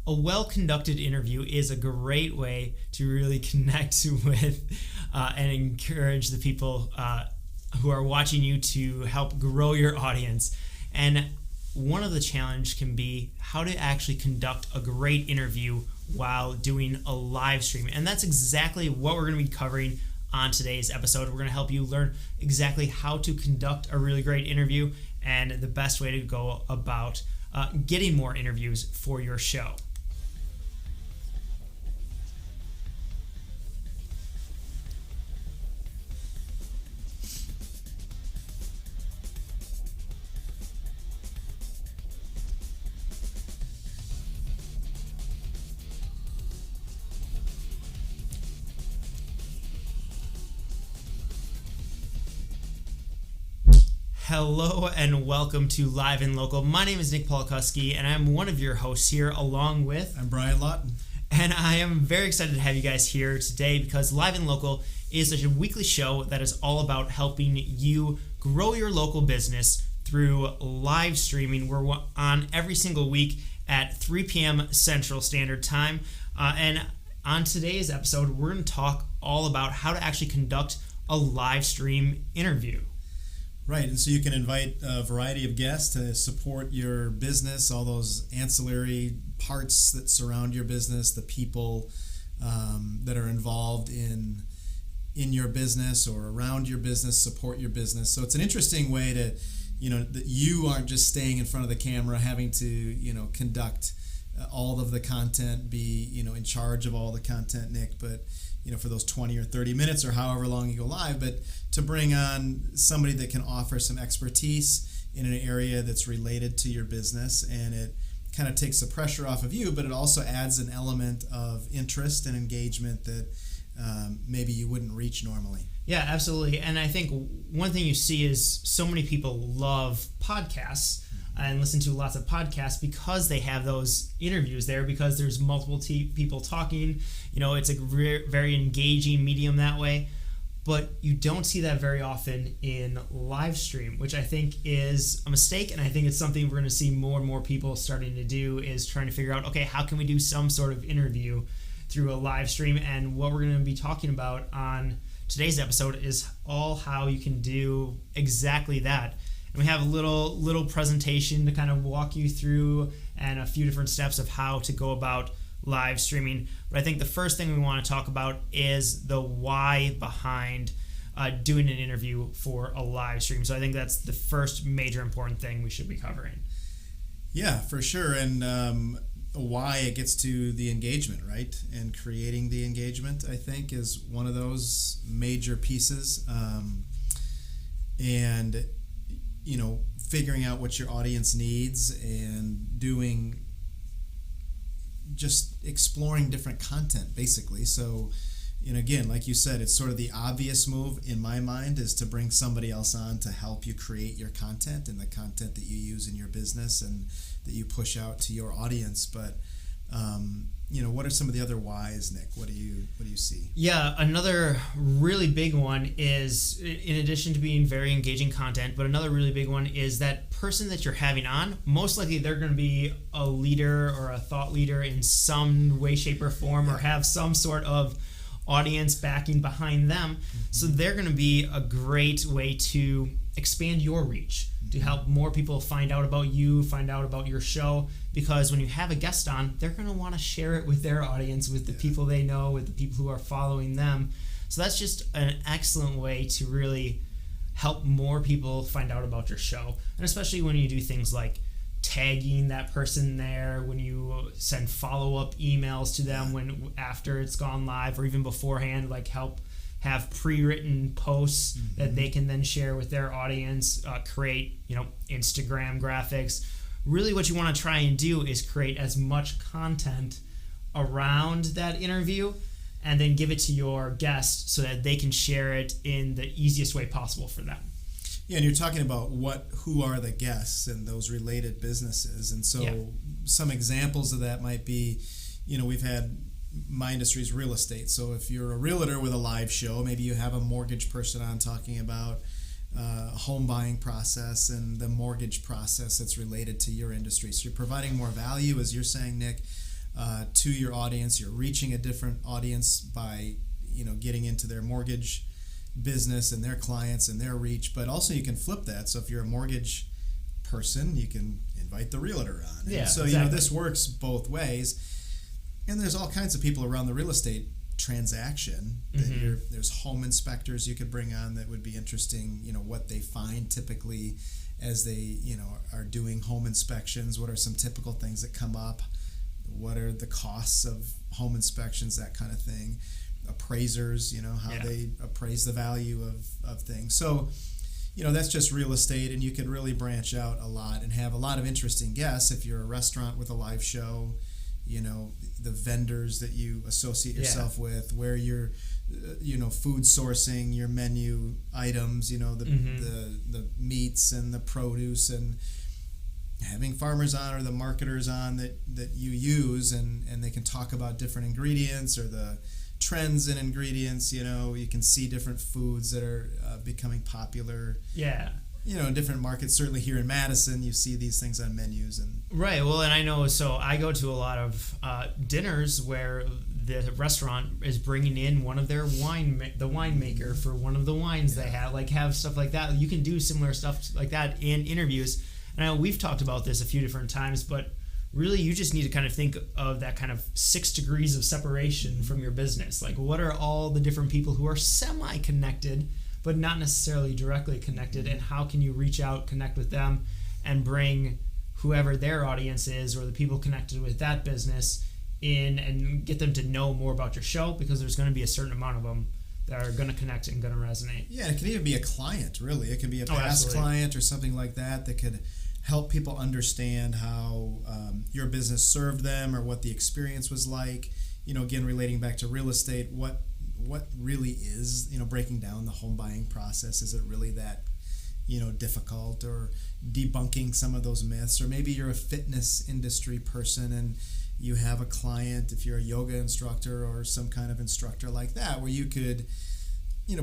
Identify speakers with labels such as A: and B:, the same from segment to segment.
A: a well-conducted interview is a great way to really connect with and encourage the people who are watching you to help grow your audience. And one of the challenge can be how to actually conduct a great interview while doing a live stream. And that's exactly what we're going to be covering on today's episode. We're going to help you learn exactly how to conduct a really great interview and the best way to go about getting more interviews for your show. Hello and welcome to Live and Local. My name is Nick Polakowski and I'm one of your hosts here along with...
B: I'm Brian Lawton.
A: And I am very excited to have you guys here today because Live and Local is a weekly show that is all about helping you grow your local business through live streaming. We're on every single week at 3 p.m. Central Standard Time. And on today's episode, we're going to talk all about how to actually conduct a live stream interview.
B: Right, and so you can invite a variety of guests to support your business, all those ancillary parts that surround your business, the people that are involved in your business or around your business, support your business. So it's an interesting way to, that you aren't just staying in front of the camera having to, conduct all of the content, be, in charge of all the content, Nick, but for those 20 or 30 minutes or however long you go live, but to bring on somebody that can offer some expertise in an area that's related to your business, and it kind of takes the pressure off of you, but it also adds an element of interest and engagement that maybe you wouldn't reach normally.
A: Yeah, absolutely. And I think one thing you see is so many people love podcasts and listen to lots of podcasts because they have those interviews there, because there's multiple people talking. It's a very engaging medium that way. But you don't see that very often in live stream, which I think is a mistake. And I think it's something we're going to see more and more people starting to do, is trying to figure out, okay, how can we do some sort of interview through a live stream? And what we're going to be talking about on today's episode is all how you can do exactly that. And we have a little presentation to kind of walk you through and a few different steps of how to go about live streaming. But I think the first thing we want to talk about is the why behind doing an interview for a live stream. So I think that's the first major important thing we should be covering.
B: Yeah, for sure. And why it gets to the engagement, right? And creating the engagement, I think, is one of those major pieces. And figuring out what your audience needs and doing, just exploring different content, basically. So, again, like you said, it's sort of the obvious move in my mind is to bring somebody else on to help you create your content and the content that you use in your business and that you push out to your audience. But, what are some of the other whys, Nick? What do you see?
A: Yeah, another really big one is, in addition to being very engaging content, but another really big one is that person that you're having on, most likely they're going to be a leader or a thought leader in some way, shape, or form, or have some sort of audience backing behind them. Mm-hmm. So they're going to be a great way to expand your reach, to help more people find out about you, find out about your show, because when you have a guest on, they're going to want to share it with their audience, with the people they know, with the people who are following them. So that's just an excellent way to really help more people find out about your show. And especially when you do things like tagging that person there, when you send follow-up emails to them when after it's gone live, or even beforehand, like help have pre-written posts that they can then share with their audience, create, Instagram graphics. Really what you want to try and do is create as much content around that interview and then give it to your guests so that they can share it in the easiest way possible for them.
B: Yeah, and you're talking about who are the guests and those related businesses. And so some examples of that might be, we've had my industry is real estate. So if you're a realtor with a live show, maybe you have a mortgage person on talking about home buying process and the mortgage process that's related to your industry. So you're providing more value, as you're saying, Nick, to your audience. You're reaching a different audience by, getting into their mortgage business and their clients and their reach. But also you can flip that. So if you're a mortgage person, you can invite the realtor on.
A: Yeah,
B: and so,
A: exactly.
B: this works both ways. And there's all kinds of people around the real estate transaction. There's home inspectors you could bring on that would be interesting, what they find typically as they, are doing home inspections. What are some typical things that come up? What are the costs of home inspections, that kind of thing. Appraisers, how they appraise the value of things. So, that's just real estate, and you could really branch out a lot and have a lot of interesting guests. If you're a restaurant with a live show, the vendors that you associate yourself with, where you're, food sourcing, your menu items, the meats and the produce, and having farmers on or the marketers on that you use, and they can talk about different ingredients or the trends in ingredients. You can see different foods that are becoming popular.
A: Yeah.
B: In different markets. Certainly here in Madison, you see these things on menus. And
A: right. Well, and I know, so I go to a lot of dinners where the restaurant is bringing in one of their the winemaker for one of the wines they have stuff like that. You can do similar stuff like that in interviews. And I know we've talked about this a few different times, but really you just need to kind of think of that kind of 6 degrees of separation from your business. Like, what are all the different people who are semi-connected but not necessarily directly connected, and how can you reach out, connect with them, and bring whoever their audience is or the people connected with that business in and get them to know more about your show, because there's going to be a certain amount of them that are going to connect and going to resonate.
B: Yeah, it can even be a client, really. It can be a past client or something like that could help people understand how your business served them or what the experience was like. Again, relating back to real estate, what really is, breaking down the home buying process. Is it really that, difficult, or debunking some of those myths? Or maybe you're a fitness industry person and you have a client, if you're a yoga instructor or some kind of instructor like that, where you could,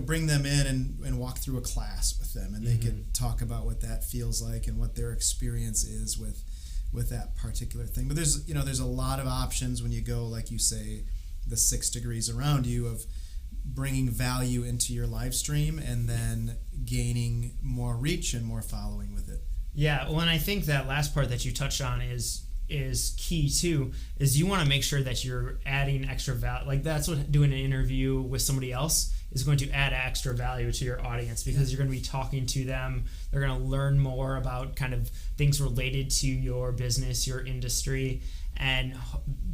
B: bring them in and walk through a class with them, and they could talk about what that feels like and what their experience is with that particular thing. But there's a lot of options when you go, like you say, the 6 degrees around you of bringing value into your live stream and then gaining more reach and more following with it.
A: Yeah, well, and I think that last part that you touched on is key too, is you want to make sure that you're adding extra value. Like, that's what doing an interview with somebody else is going to add extra value to your audience, because you're going to be talking to them. They're going to learn more about kind of things related to your business, your industry. And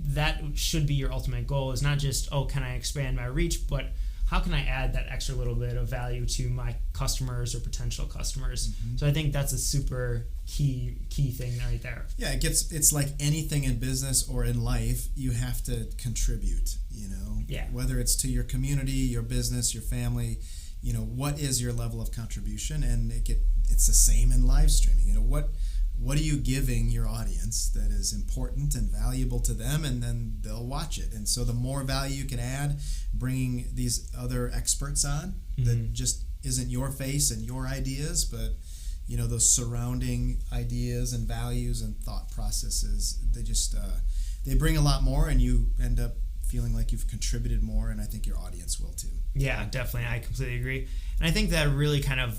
A: that should be your ultimate goal, is not just, can I expand my reach, but how can I add that extra little bit of value to my customers or potential customers? So I think that's a super key thing right there. Yeah,
B: it's like anything in business or in life, you have to contribute,
A: Yeah.
B: Whether it's to your community, your business, your family, what is your level of contribution? And it's the same in live streaming. What are you giving your audience that is important and valuable to them, and then they'll watch it. And so the more value you can add, bringing these other experts on that just isn't your face and your ideas, but those surrounding ideas and values and thought processes, they just they bring a lot more, and you end up feeling like you've contributed more, and I think your audience will too.
A: Yeah, definitely. I completely agree. And I think that really kind of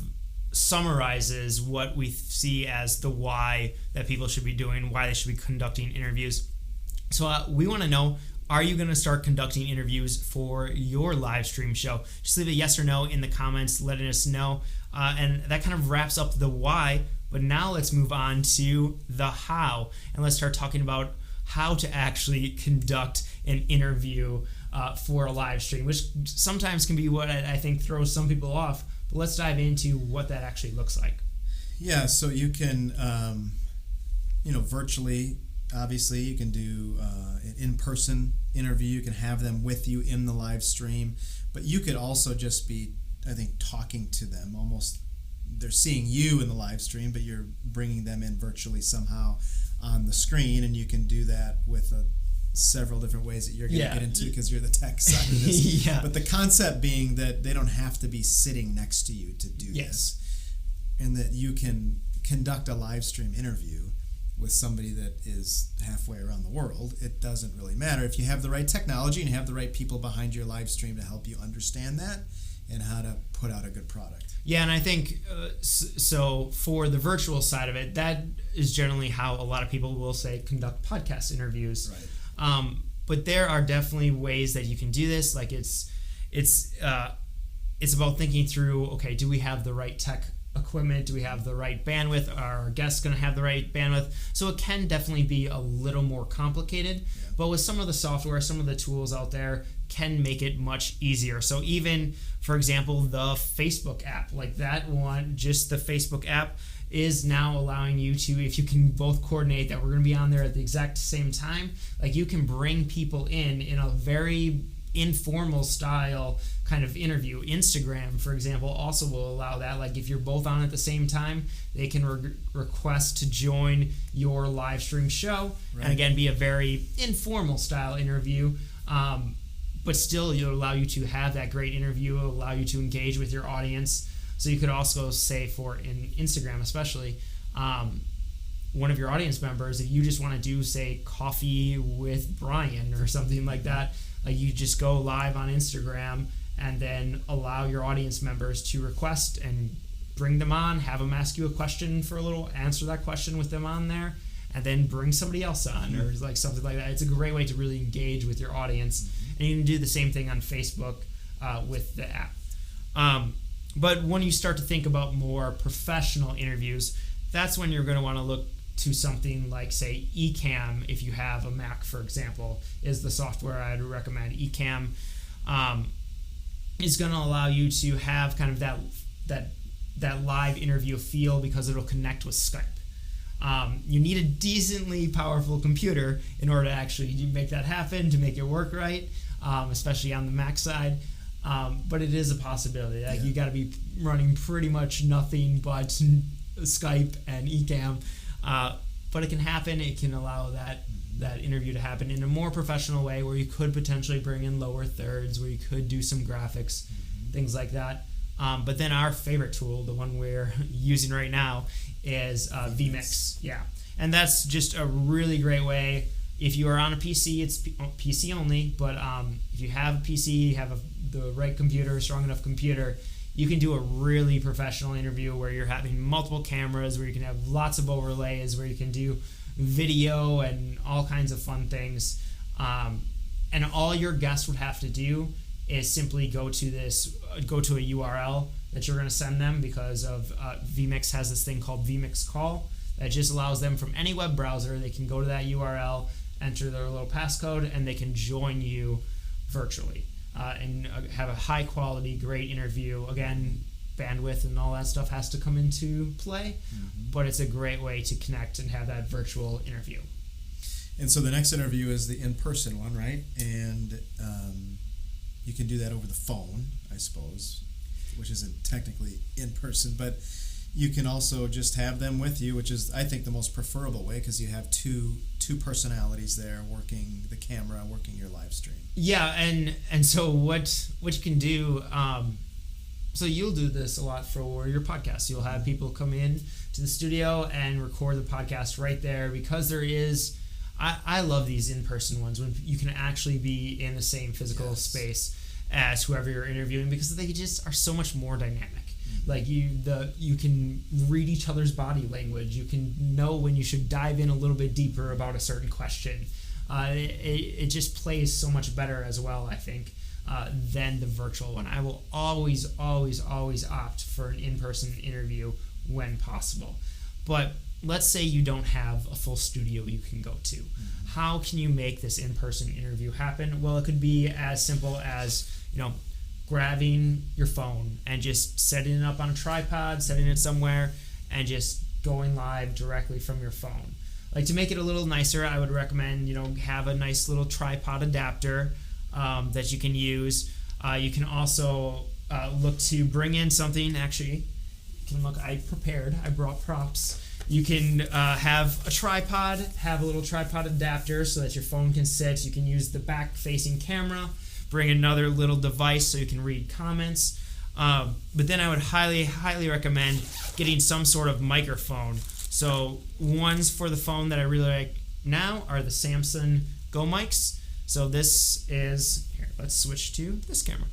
A: summarizes what we see as the why that people should be doing, why they should be conducting interviews. So we want to know, are you going to start conducting interviews for your live stream show? Just leave a yes or no in the comments, letting us know. And that kind of wraps up the why. But now let's move on to the how. And let's start talking about how to actually conduct an interview for a live stream, which sometimes can be what I think throws some people off. But let's dive into what that actually looks like.
B: Yeah, so you can, virtually, obviously, you can do an in-person interview. You can have them with you in the live stream. But you could also just be, I think, talking to them. Almost, they're seeing you in the live stream, but you're bringing them in virtually somehow on the screen. And you can do that with several different ways that you're going to get into, because you're the tech side of this. But the concept being that they don't have to be sitting next to you to do this, and that you can conduct a live stream interview with somebody that is halfway around the world, it doesn't really matter. If you have the right technology and have the right people behind your live stream to help you understand that and how to put out a good product.
A: Yeah, and I think, so for the virtual side of it, that is generally how a lot of people will say conduct podcast interviews.
B: Right.
A: But there are definitely ways that you can do this. Like it's about thinking through, okay, do we have the right tech equipment? Do we have the right bandwidth? Are our guests going to have the right bandwidth? So it can definitely be a little more complicated, but with some of the software, some of the tools out there can make it much easier. So even, for example, the Facebook app, like that one, just the Facebook app is now allowing you to, if you can both coordinate that we're going to be on there at the exact same time, like you can bring people in a very informal style kind of interview. Instagram, for example, also will allow that. Like if you're both on at the same time, they can request to join your live stream show, right, and again be a very informal style interview, but still it'll allow you to have that great interview. It'll allow you to engage with your audience. So you could also say, for in Instagram especially, one of your audience members, if you just want to do, say, coffee with Brian or something like that, like you just go live on Instagram and then allow your audience members to request and bring them on, have them ask you a question for a little, answer that question with them on there, and then bring somebody else on or like something like that. It's a great way to really engage with your audience. And you can do the same thing on Facebook with the app. But when you start to think about more professional interviews, that's when you're going to want to look to something like, say, Ecamm. If you have a Mac, for example, is the software I'd recommend. Ecamm is going to allow you to have kind of that live interview feel because it'll connect with Skype. You need a decently powerful computer in order to actually make that happen, to make it work right, especially on the Mac side. But it is a possibility. Like you got to be running pretty much nothing but Skype and Ecamm. But it can happen. It can allow that interview to happen in a more professional way, where you could potentially bring in lower thirds, where you could do some graphics, things like that. But then our favorite tool, the one we're using right now, is vMix. Yeah, and that's just a really great way. If you are on a PC, it's PC only. But if you have a PC, you have the right computer, strong enough computer, you can do a really professional interview where you're having multiple cameras, where you can have lots of overlays, where you can do video and all kinds of fun things. And all your guests would have to do is simply go to a URL that you're going to send them, because of vMix has this thing called vMix Call that just allows them from any web browser. They can go to that URL, enter their little passcode, and they can join you virtually and have a high quality, great interview. Again, bandwidth and all that stuff has to come into play, but it's a great way to connect and have that virtual interview.
B: And so the next interview is the in-person one, right? And you can do that over the phone, I suppose, which isn't technically in person, but you can also just have them with you, which is, I think, the most preferable way, because you have two personalities there working the camera, working your live stream.
A: Yeah, and so what you can do, so you'll do this a lot for your podcast. You'll have people come in to the studio and record the podcast right there, because there is, I love these in-person ones when you can actually be in the same physical space as whoever you're interviewing, because they just are so much more dynamic. Like you can read each other's body language. You can know when you should dive in a little bit deeper about a certain question. It just plays so much better as well, I think, than the virtual one. I will always opt for an in-person interview when possible. But let's say you don't have a full studio you can go to. How can you make this in-person interview happen? Well, it could be as simple as, grabbing your phone and just setting it up on a tripod, setting it somewhere, and just going live directly from your phone. Like, to make it a little nicer, I would recommend, have a nice little tripod adapter that you can use. You can also look to bring in something. Actually, you can look, I brought props. You can have a tripod, have a little tripod adapter so that your phone can sit. You can use the back-facing camera, bring another little device so you can read comments. But then I would highly recommend getting some sort of microphone So ones for the phone that I really like now are the Samson Go Mics. So this is, here, let's switch to this camera.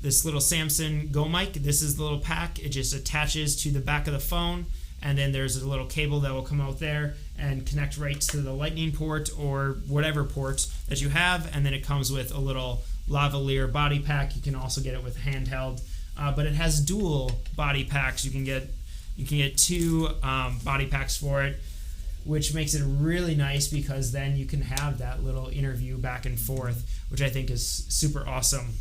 A: This little Samson Go Mic, this is the little pack. It just attaches to the back of the phone, and then there's a little cable that will come out there and connect right to the lightning port or whatever port that you have, and then it comes with a little lavalier body pack. You can also get it with handheld, but it has dual body packs. You can get two body packs for it, which makes it really nice because then you can have that little interview back and forth, which I think is super awesome.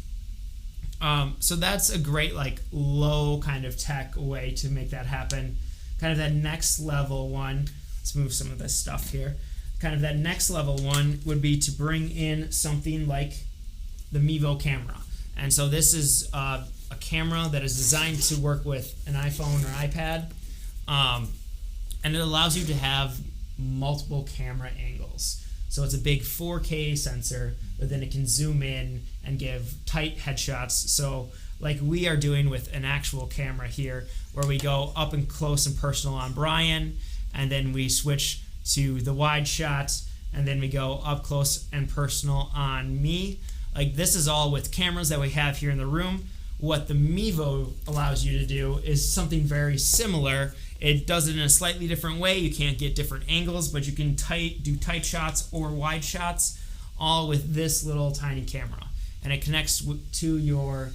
A: So that's a great like low kind of tech way to make that happen. Kind of that next level one, let's move some of this stuff here. Kind of that next level one would be to bring in something like the Mevo Camera. And so this is a camera that is designed to work with an iPhone or iPad. And it allows you to have multiple camera angles. So it's a big 4K sensor, but then it can zoom in and give tight headshots. So like we are doing with an actual camera here, where we go up and close and personal on Brian, and then we switch to the wide shot, and then we go up close and personal on me. Like this is all with cameras that we have here in the room. What the Mevo allows you to do is something very similar. It does it in a slightly different way. You can't get different angles, but you can do tight shots or wide shots, all with this little tiny camera. And it connects to your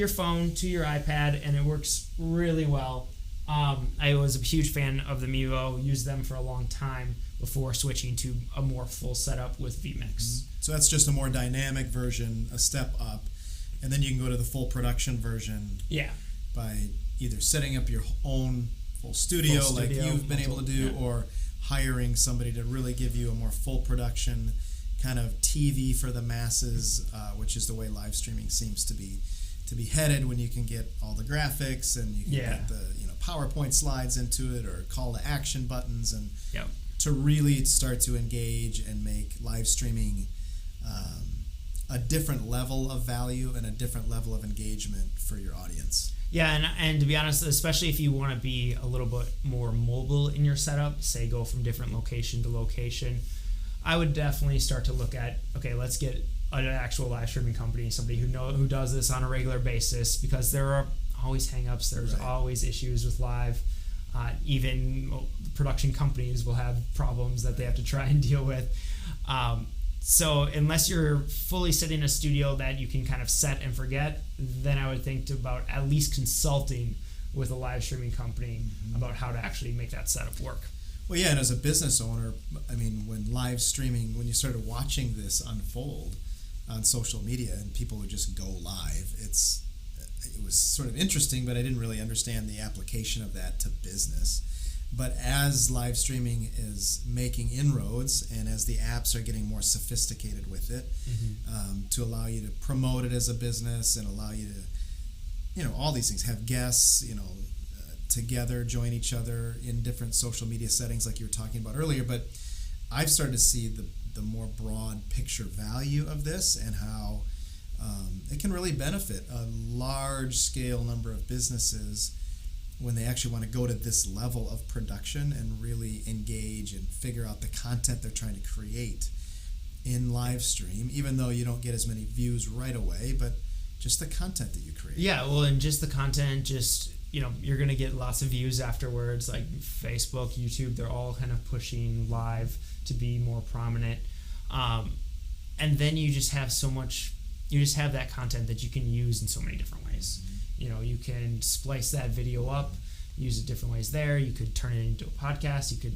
A: phone, to your iPad, and it works really well. I was a huge fan of the Mevo, used them for a long time before switching to a more full setup with vMix.
B: So that's just a more dynamic version, a step up, and then you can go to the full production version.
A: Yeah.
B: By either setting up your own full studio like you've been able to do, or hiring somebody to really give you a more full production kind of TV for the masses, which is the way live streaming seems to be headed, when you can get all the graphics and you can get the PowerPoint slides into it, or call to action buttons, and to really start to engage and make live streaming a different level of value and a different level of engagement for your audience.
A: Yeah, and to be honest, especially if you want to be a little bit more mobile in your setup, say go from different location to location, I would definitely start to look at, okay, let's get an actual live streaming company, somebody who does this on a regular basis, because there are always hangups, there's always issues with live. Even production companies will have problems that they have to try and deal with. So unless you're fully sitting in a studio that you can kind of set and forget, then I would think about at least consulting with a live streaming company about how to actually make that setup work.
B: Well, yeah, and as a business owner, I mean, when you started watching this unfold on social media and people would just go live, it was sort of interesting, but I didn't really understand the application of that to business. But as live streaming is making inroads, and as the apps are getting more sophisticated with it, to allow you to promote it as a business and allow you to, all these things, have guests, together, join each other in different social media settings like you were talking about earlier. But I've started to see the more broad picture value of this, and how it can really benefit a large scale number of businesses when they actually want to go to this level of production and really engage and figure out the content they're trying to create in live stream, even though you don't get as many views right away, but just the content that you create.
A: Yeah, well, and just the content, you're going to get lots of views afterwards, like Facebook, YouTube, they're all kind of pushing live to be more prominent. And then you just have that content that you can use in so many different ways. You can splice that video up, use it different ways there. You could turn it into a podcast. You could,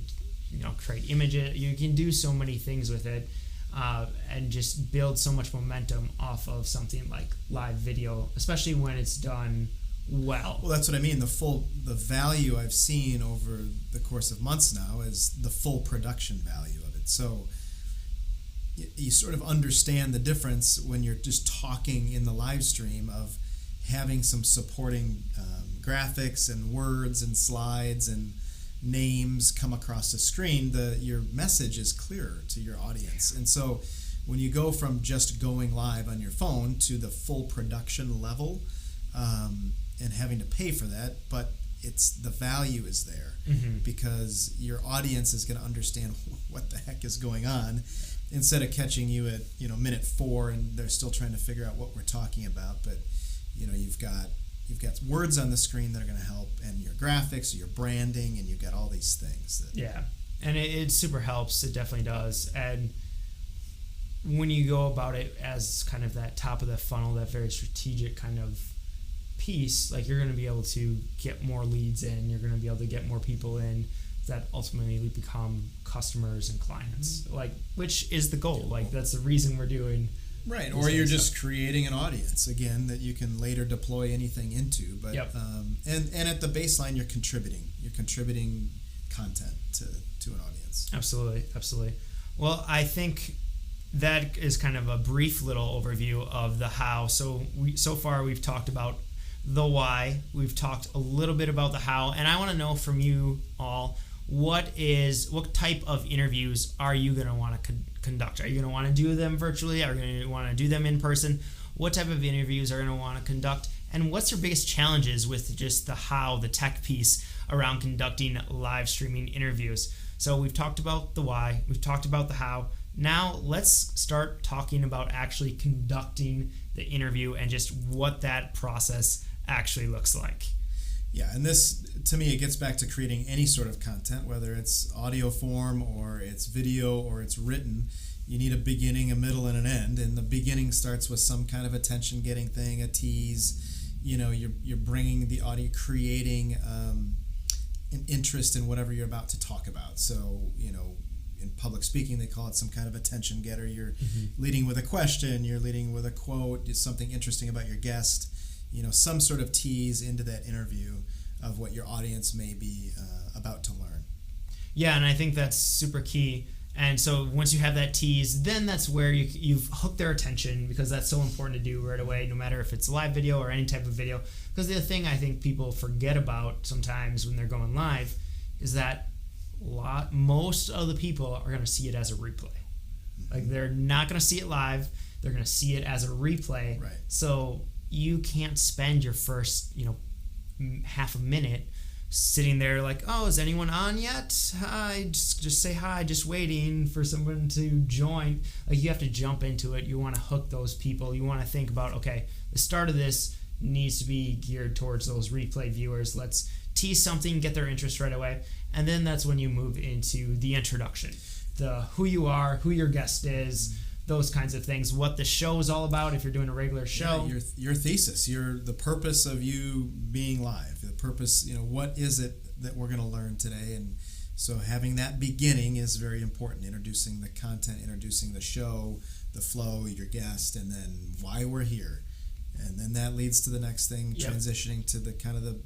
A: create images. You can do so many things with it, and just build so much momentum off of something like live video, especially when it's done well.
B: Well, that's what I mean. The value I've seen over the course of months now is the full production value of it. So you sort of understand the difference when you're just talking in the live stream of having some supporting graphics and words and slides and names come across the screen. Your message is clearer to your audience. And so when you go from just going live on your phone to the full production level, and having to pay for that, but it's the value is there because your audience is going to understand what the heck is going on instead of catching you at minute 4 and they're still trying to figure out what we're talking about. But you've got words on the screen that are going to help, and your graphics, your branding, and you've got all these things
A: and it super helps. It definitely does. And when you go about it as kind of that top of the funnel, that very strategic kind of piece, like you're going to be able to get more leads in, you're going to be able to get more people in that ultimately become customers and clients, like, which is the goal. Like, that's the reason we're doing.
B: Right, or you're just creating an audience, again, that you can later deploy anything into. But and at the baseline, you're contributing content to an audience.
A: Absolutely. Well, I think that is kind of a brief little overview of the how. So far we've talked about the why, we've talked a little bit about the how, and I want to know from you all, what type of interviews are you going to want to conduct? Are you going to want to do them virtually? Are you going to want to do them in person? What type of interviews are you going to want to conduct? And what's your biggest challenges with just the how, the tech piece around conducting live streaming interviews? So we've talked about the why, we've talked about the how. Now let's start talking about actually conducting the interview and just what that process actually looks like.
B: Yeah, and this, to me, it gets back to creating any sort of content, whether it's audio form or it's video or it's written. You need a beginning, a middle, and an end. And the beginning starts with some kind of attention-getting thing, a tease. You're bringing the audio, creating an interest in whatever you're about to talk about. So, in public speaking, they call it some kind of attention getter. You're leading with a question, you're leading with a quote, something interesting about your guest. Some sort of tease into that interview of what your audience may be about to learn.
A: Yeah, and I think that's super key. And so once you have that tease, then that's where you've hooked their attention, because that's so important to do right away, no matter if it's live video or any type of video. Because the thing I think people forget about sometimes when they're going live is that most of the people are going to see it as a replay. Like, they're not going to see it live. They're going to see it as a replay.
B: Right.
A: So you can't spend your first, half a minute sitting there like, oh, is anyone on yet? Hi, just say hi, just waiting for someone to join. Like, you have to jump into it. You want to hook those people. You want to think about, okay, the start of this needs to be geared towards those replay viewers. Let's tease something, get their interest right away. And then that's when you move into the introduction, the who you are, who your guest is, those kinds of things, what the show is all about if you're doing a regular show.
B: Yeah, your thesis, the purpose of you being live, the purpose, what is it that we're going to learn today? And so having that beginning is very important, introducing the content, introducing the show, the flow, your guest, and then why we're here. And then that leads to the next thing, transitioning to the kind of the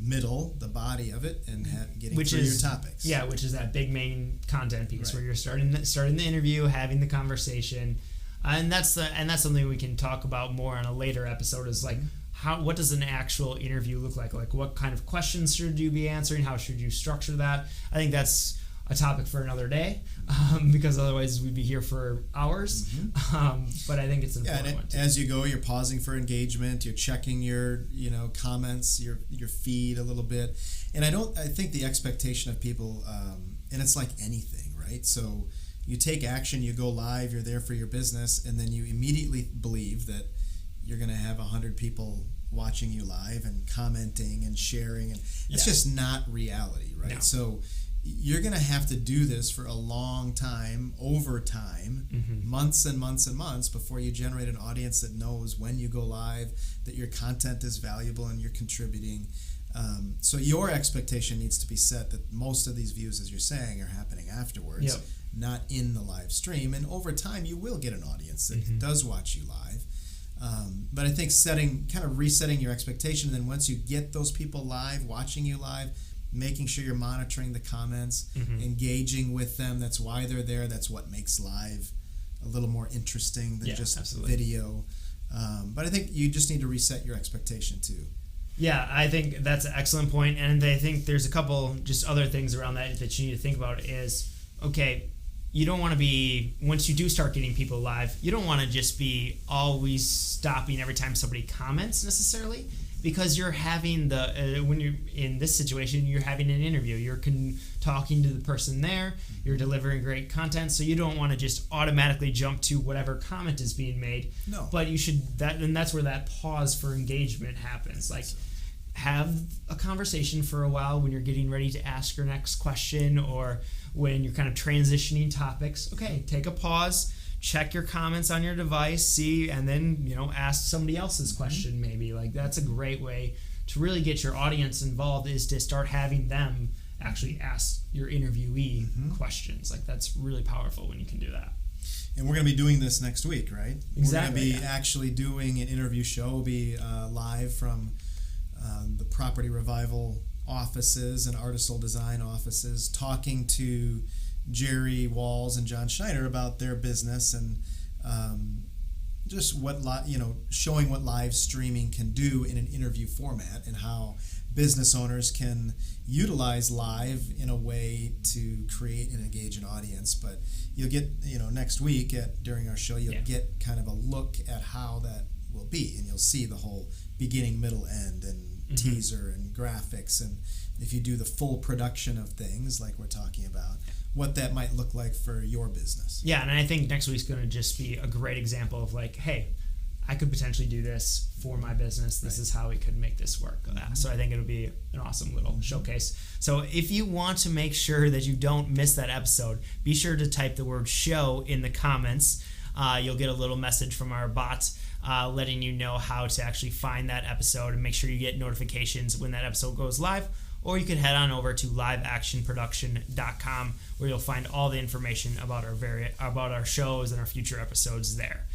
B: middle, the body of it, and getting through your topics.
A: Yeah, which is that big main content piece, where you're starting the interview, having the conversation, and that's something we can talk about more on a later episode. Is like, what does an actual interview look like? Like, what kind of questions should you be answering? How should you structure that? I think that's a topic for another day, because otherwise we'd be here for hours. But I think it's an important one too.
B: As you go, you're pausing for engagement. You're checking your comments, your feed a little bit. And I think the expectation of people, and it's like anything, right? So you take action, you go live, you're there for your business, and then you immediately believe that you're going to have 100 people watching you live and commenting and sharing, and it's just not reality, right?
A: No.
B: So you're going to have to do this for a long time, over time, months and months and months, before you generate an audience that knows when you go live that your content is valuable and you're contributing. So your expectation needs to be set that most of these views, as you're saying, are happening afterwards, not in the live stream. And over time, you will get an audience that does watch you live. But I think resetting your expectation, and then once you get those people live, watching you live, making sure you're monitoring the comments, engaging with them. That's why they're there. That's what makes live a little more interesting than just video. But I think you just need to reset your expectation too.
A: Yeah, I think that's an excellent point. And I think there's a couple just other things around that you need to think about is, okay, you don't want to be, once you do start getting people live, you don't want to just be always stopping every time somebody comments necessarily. because you're having when you're in this situation, you're having an interview. You're talking to the person there. You're delivering great content, so you don't want to just automatically jump to whatever comment is being made.
B: No.
A: But you should and that's where that pause for engagement happens. Like, have a conversation for a while when you're getting ready to ask your next question, or when you're kind of transitioning topics. Okay, take a pause. Check your comments on your device, see, and then, ask somebody else's question maybe. Like, that's a great way to really get your audience involved, is to start having them actually ask your interviewee questions. Like, that's really powerful when you can do that.
B: And we're going to be doing this next week, right?
A: Exactly.
B: We're going to be actually doing an interview show. We'll be live from the Property Revival offices and Artisanal Design offices, talking to Jerry Walls and John Schneider about their business, and just showing what live streaming can do in an interview format, and how business owners can utilize live in a way to create and engage an audience. But you'll get, next week during our show, you'll get kind of a look at how that will be, and you'll see the whole beginning, middle, end, and teaser and graphics, and if you do the full production of things like we're talking about, what that might look like for your business. Yeah,
A: and I think next week's going to just be a great example of like, hey, I could potentially do this for my business. This is how we could make this work. So I think it'll be an awesome little showcase. So if you want to make sure that you don't miss that episode, be sure to type the word show in the comments. You'll get a little message from our bot letting you know how to actually find that episode, and make sure you get notifications when that episode goes live. Or you can head on over to liveactionproduction.com, where you'll find all the information about our shows and our future episodes there.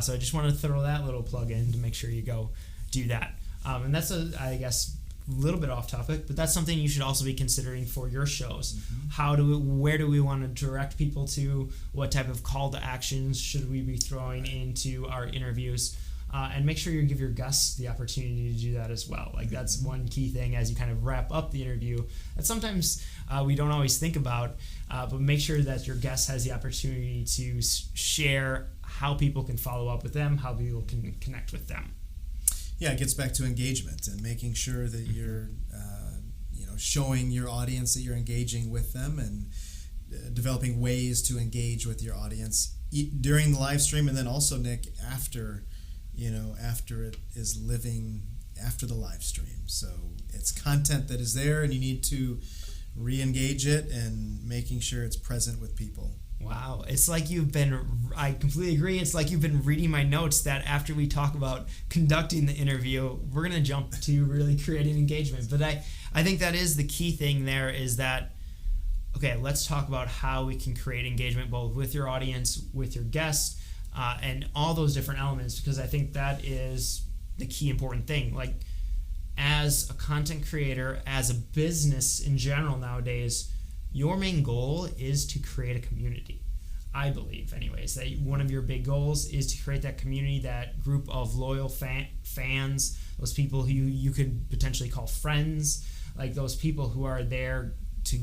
A: So I just wanted to throw that little plug in to make sure you go do that. And that's I guess a little bit off topic, but that's something you should also be considering for your shows. Where do we want to direct people to? What type of call to actions should we be throwing into our interviews? And make sure you give your guests the opportunity to do that as well. Like, that's one key thing as you kind of wrap up the interview that sometimes we don't always think about, but make sure that your guest has the opportunity to share how people can follow up with them, how people can connect with them.
B: Yeah, it gets back to engagement and making sure that you're showing your audience that you're engaging with them, and developing ways to engage with your audience during the live stream, and then also, Nick, after it is living after the live stream. So it's content that is there, and you need to re-engage it and making sure it's present with people.
A: Wow. It's like I completely agree. It's like you've been reading my notes, that after we talk about conducting the interview, we're going to jump to really creating engagement. But I think that is the key thing there, is that, okay, let's talk about how we can create engagement both with your audience, with your guests, and all those different elements, because I think that is the key important thing. Like, as a content creator, as a business in general nowadays, your main goal is to create a community. I believe, anyways, that one of your big goals is to create that community, that group of loyal fans, those people who you could potentially call friends, like those people who are there to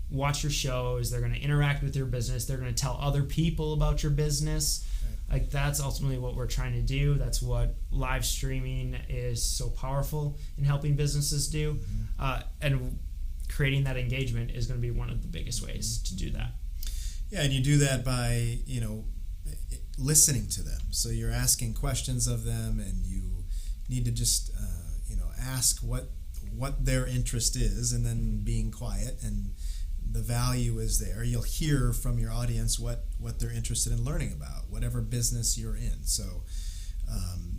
A: watch your shows. They're going to interact with your business. They're going to tell other people about your business. Like, that's ultimately what we're trying to do. That's what live streaming is so powerful in helping businesses do. And creating that engagement is going to be one of the biggest ways to do that.
B: Yeah, and you do that by, listening to them. So you're asking questions of them, and you need to just, ask what their interest is, and then being quiet, and the value is there. You'll hear from your audience what they're interested in learning about, whatever business you're in. So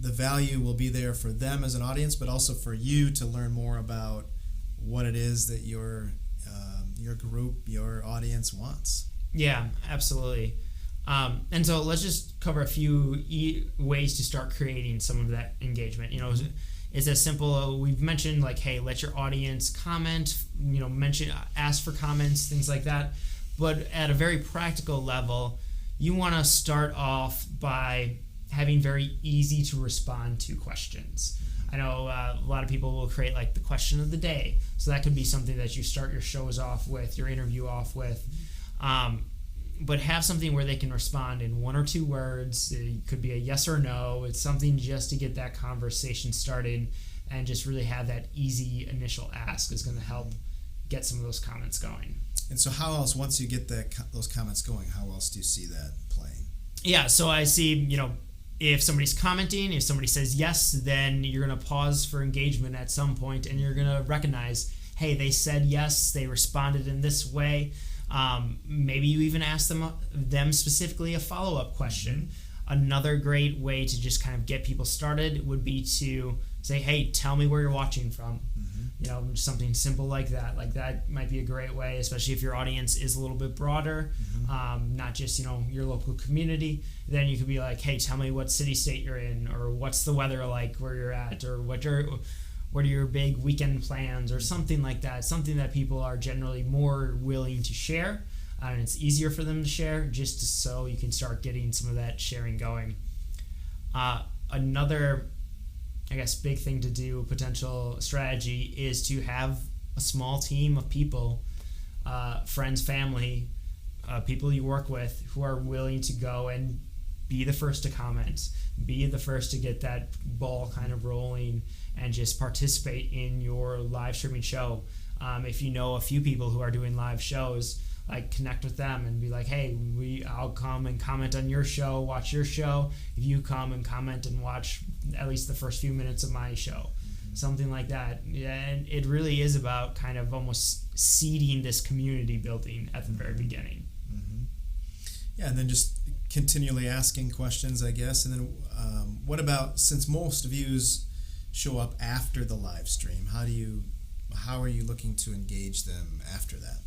B: the value will be there for them as an audience, but also for you to learn more about what it is that your group, your audience wants.
A: Yeah, absolutely. And so let's just cover a few ways to start creating some of that engagement. It's as simple. We've mentioned, like, hey, let your audience comment. Ask for comments, things like that. But at a very practical level, you want to start off by having very easy to respond to questions. I know a lot of people will create like the question of the day. So that could be something that you start your shows off with, your interview off with. But have something where they can respond in 1 or 2 words. It could be a yes or no. It's something just to get that conversation started and just really have that easy initial ask is going to help get some of those comments going.
B: And so how else, once you get those comments going, how else do you see that playing?
A: Yeah, so I see, if somebody's commenting, if somebody says yes, then you're going to pause for engagement at some point, and you're going to recognize, hey, they said yes, they responded in this way. Maybe you even ask them specifically a follow-up question. Another great way to just kind of get people started would be to say, hey, tell me where you're watching from. Something simple like that. Like that might be a great way, especially if your audience is a little bit broader, not just, your local community. Then you could be like, hey, tell me what city, state you're in, or what's the weather like where you're at, or what are your big weekend plans, or something like that. Something that people are generally more willing to share, and it's easier for them to share, just so you can start getting some of that sharing going. Another, I guess, big thing to do, potential strategy, is to have a small team of people, friends, family, people you work with, who are willing to go and be the first to comment, be the first to get that ball kind of rolling, and just participate in your live streaming show. If you know a few people who are doing live shows, like, connect with them and be like, hey, I'll come and comment on your show, watch your show. If you come and comment and watch at least the first few minutes of my show, something like that. And it really is about kind of almost seeding this community building at the very beginning.
B: Yeah, and then just continually asking questions, I guess. And then what about, since most views show up after the live stream, how are you looking to engage them after that?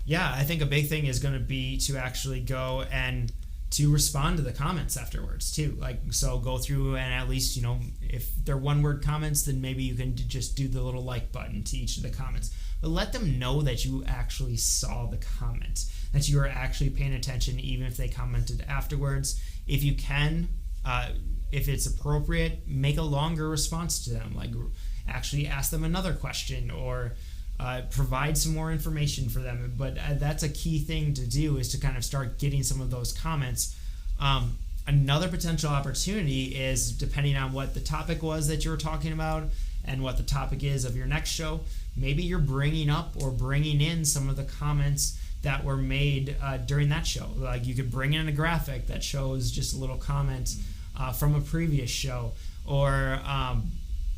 A: Yeah, I think a big thing is going to be to actually go and to respond to the comments afterwards too. So go through and at least, if they're one-word comments, then maybe you can just do the little like button to each of the comments. But let them know that you actually saw the comment, that you are actually paying attention, even if they commented afterwards. If you can, if it's appropriate, make a longer response to them. Like, actually ask them another question, or provide some more information for them. But that's a key thing to do, is to kind of start getting some of those comments. Another potential opportunity is, depending on what the topic was that you were talking about and what the topic is of your next show, maybe you're bringing up or bringing in some of the comments that were made during that show. Like, you could bring in a graphic that shows just a little comment from a previous show, or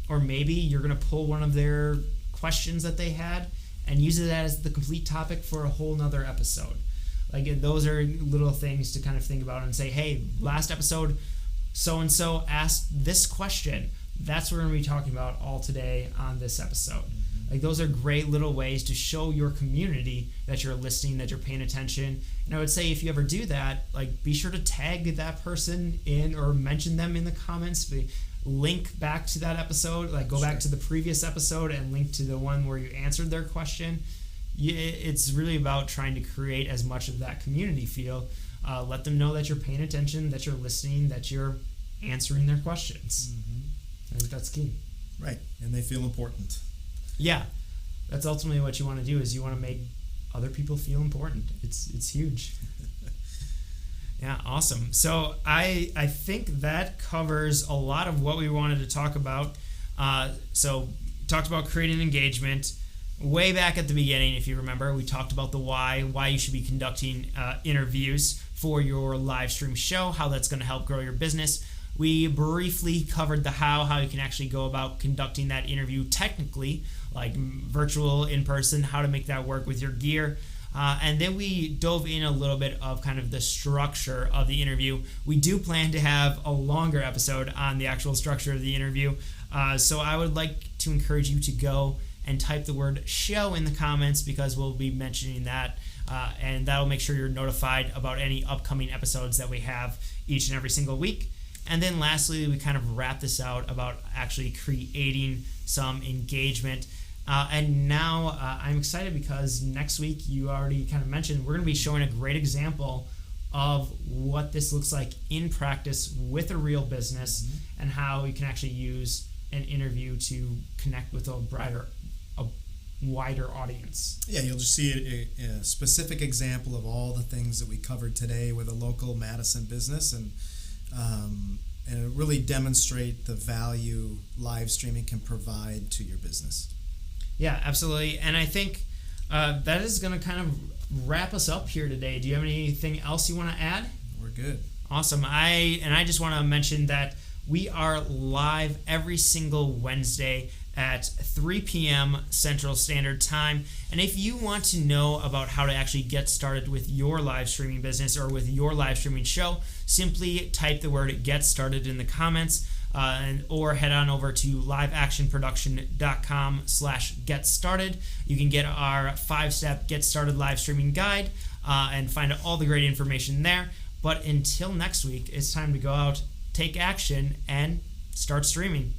A: maybe you're going to pull one of their questions that they had and use it as the complete topic for a whole nother episode. Like, those are little things to kind of think about and say, hey, last episode so-and-so asked this question. That's what we're going to be talking about all today on this episode. Like, those are great little ways to show your community that you're listening, that you're paying attention. And I would say, if you ever do that, like, be sure to tag that person in, or mention them in the comments. Link back to that episode, like go back to the previous episode and link to the one where you answered their question. It's really about trying to create as much of that community feel. Let them know that you're paying attention, that you're listening, that you're answering their questions. I think that's key.
B: Right, and they feel important.
A: Yeah, that's ultimately what you want to do, is you want to make other people feel important. It's huge. Yeah, awesome. So I think that covers a lot of what we wanted to talk about. So talked about creating engagement. Way back at the beginning, if you remember, we talked about the why you should be conducting interviews for your live stream show, how that's going to help grow your business. We briefly covered the how you can actually go about conducting that interview technically, like virtual, in person, how to make that work with your gear. And then we dove in a little bit of kind of the structure of the interview. We do plan to have a longer episode on the actual structure of the interview. So I would like to encourage you to go and type the word show in the comments, because we'll be mentioning that. And that'll make sure you're notified about any upcoming episodes that we have each and every single week. And then lastly, we kind of wrap this out about actually creating some engagement. And now I'm excited, because next week, you already kind of mentioned, we're going to be showing a great example of what this looks like in practice with a real business, and how you can actually use an interview to connect with a wider audience.
B: Yeah, you'll just see a specific example of all the things that we covered today with a local Madison business, and and really demonstrate the value live streaming can provide to your business.
A: Yeah, absolutely. And I think that is going to kind of wrap us up here today. Do you have anything else you want to add?
B: We're good.
A: Awesome. I just want to mention that we are live every single Wednesday at 3 p.m. Central Standard Time. And if you want to know about how to actually get started with your live streaming business or with your live streaming show, simply type the word "get started" in the comments or head on over to liveactionproduction.com/get started. You can get our 5-step get started live streaming guide and find all the great information there. But until next week, it's time to go out, take action, and start streaming.